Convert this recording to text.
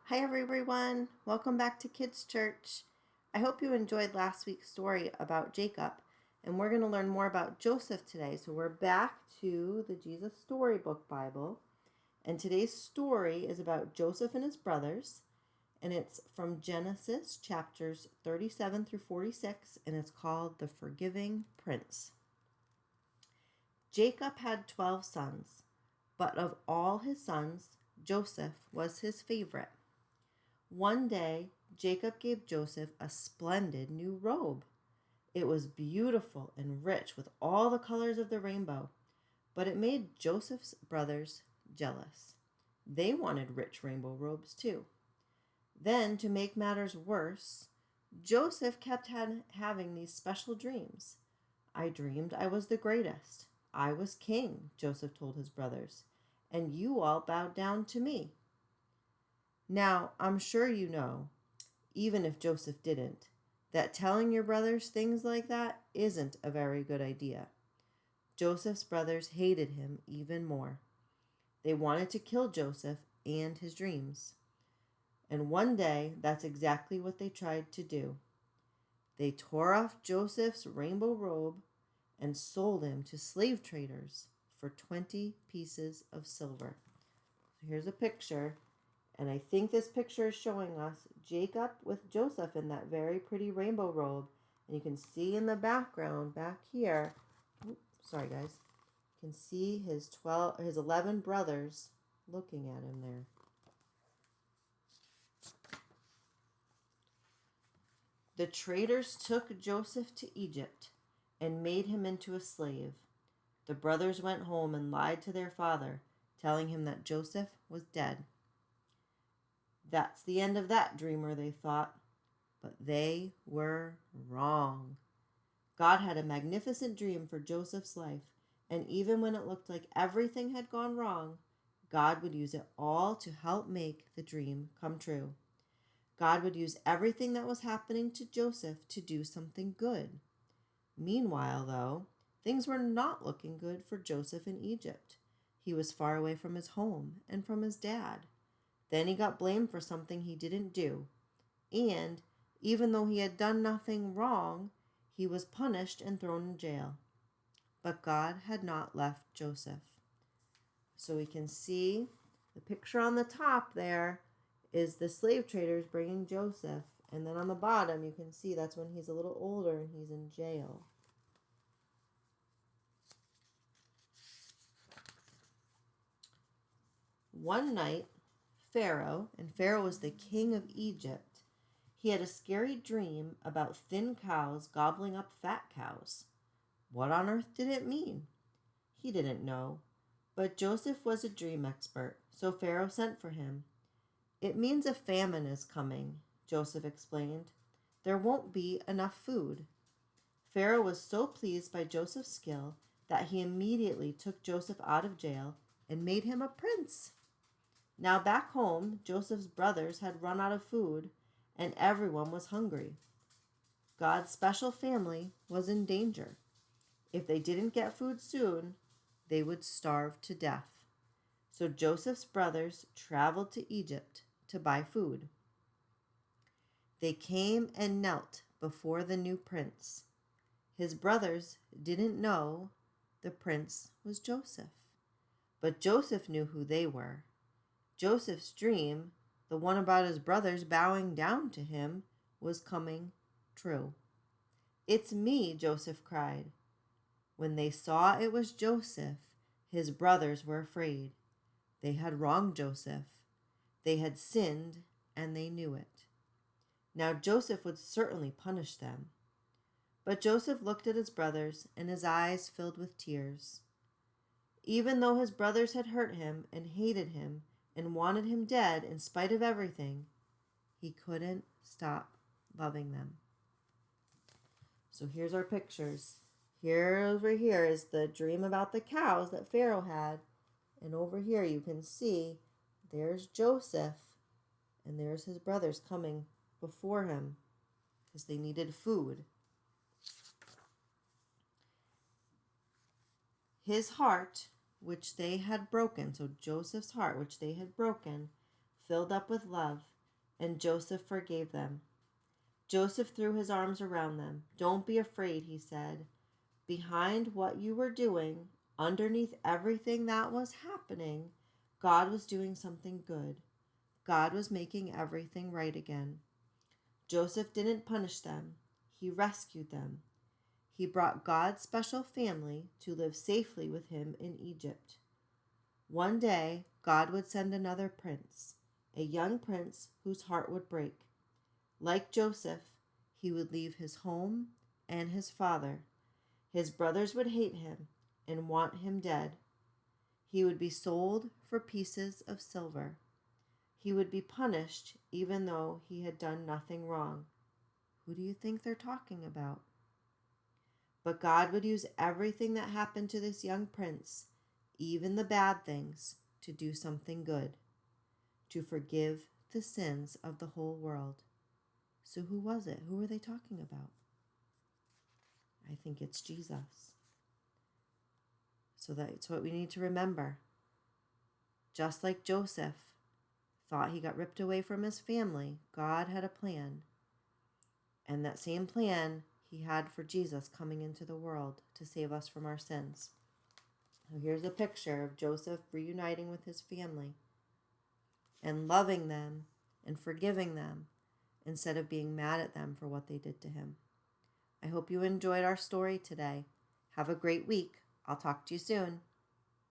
Hi everyone, welcome back to Kids Church. I hope you enjoyed last week's story about Jacob, and we're going to learn more about Joseph today. So we're back to the Jesus Storybook Bible, and today's story is about Joseph and his brothers, and it's from Genesis chapters 37 through 46, and it's called The Forgiving Prince. Jacob had 12 sons, but of all his sons, Joseph was his favorite. One day, Jacob gave Joseph a splendid new robe. It was beautiful and rich with all the colors of the rainbow, but it made Joseph's brothers jealous. They wanted rich rainbow robes too. Then, to make matters worse, Joseph kept having these special dreams. I dreamed I was the greatest. I was king, Joseph told his brothers, and you all bowed down to me. Now, I'm sure you know, even if Joseph didn't, that telling your brothers things like that isn't a very good idea. Joseph's brothers hated him even more. They wanted to kill Joseph and his dreams. And one day, that's exactly what they tried to do. They tore off Joseph's rainbow robe and sold him to slave traders for 20 pieces of silver. So here's a picture. And I think this picture is showing us Jacob with Joseph in that very pretty rainbow robe. And you can see in the background back here, sorry guys, you can see his 11 brothers looking at him there. The traders took Joseph to Egypt and made him into a slave. The brothers went home and lied to their father, telling him that Joseph was dead. That's the end of that dreamer, they thought. But they were wrong. God had a magnificent dream for Joseph's life, and even when it looked like everything had gone wrong, God would use it all to help make the dream come true. God would use everything that was happening to Joseph to do something good. Meanwhile, though, things were not looking good for Joseph in Egypt. He was far away from his home and from his dad. Then he got blamed for something he didn't do. And even though he had done nothing wrong, he was punished and thrown in jail. But God had not left Joseph. So we can see the picture on the top there is the slave traders bringing Joseph. And then on the bottom, you can see that's when he's a little older and he's in jail. One night, Pharaoh, and Pharaoh was the king of Egypt, he had a scary dream about thin cows gobbling up fat cows. What on earth did it mean? He didn't know, but Joseph was a dream expert, so Pharaoh sent for him. It means a famine is coming, Joseph explained. There won't be enough food. Pharaoh was so pleased by Joseph's skill that he immediately took Joseph out of jail and made him a prince. Now back home, Joseph's brothers had run out of food, and everyone was hungry. God's special family was in danger. If they didn't get food soon, they would starve to death. So Joseph's brothers traveled to Egypt to buy food. They came and knelt before the new prince. His brothers didn't know the prince was Joseph, but Joseph knew who they were. Joseph's dream, the one about his brothers bowing down to him, was coming true. "It's me," Joseph cried. When they saw it was Joseph, his brothers were afraid. They had wronged Joseph. They had sinned, and they knew it. Now Joseph would certainly punish them. But Joseph looked at his brothers, and his eyes filled with tears. Even though his brothers had hurt him and hated him and wanted him dead in spite of everything, he couldn't stop loving them. So here's our pictures. Over here is the dream about the cows that Pharaoh had. And over here you can see there's Joseph and there's his brothers coming before him because they needed food. His heart, which they had broken, so Joseph's heart, which they had broken, filled up with love, and Joseph forgave them. Joseph threw his arms around them. "Don't be afraid," he said. "Behind what you were doing, underneath everything that was happening, God was doing something good. God was making everything right again." Joseph didn't punish them. He rescued them. He brought God's special family to live safely with him in Egypt. One day, God would send another prince, a young prince whose heart would break. Like Joseph, he would leave his home and his father. His brothers would hate him and want him dead. He would be sold for pieces of silver. He would be punished even though he had done nothing wrong. Who do you think they're talking about? But God would use everything that happened to this young prince, even the bad things, to do something good, to forgive the sins of the whole world. So who was it? Who were they talking about? I think it's Jesus. So that's what we need to remember. Just like Joseph thought he got ripped away from his family, God had a plan. And that same plan he had for Jesus coming into the world to save us from our sins. So here's a picture of Joseph reuniting with his family and loving them and forgiving them instead of being mad at them for what they did to him. I hope you enjoyed our story today. Have a great week. I'll talk to you soon.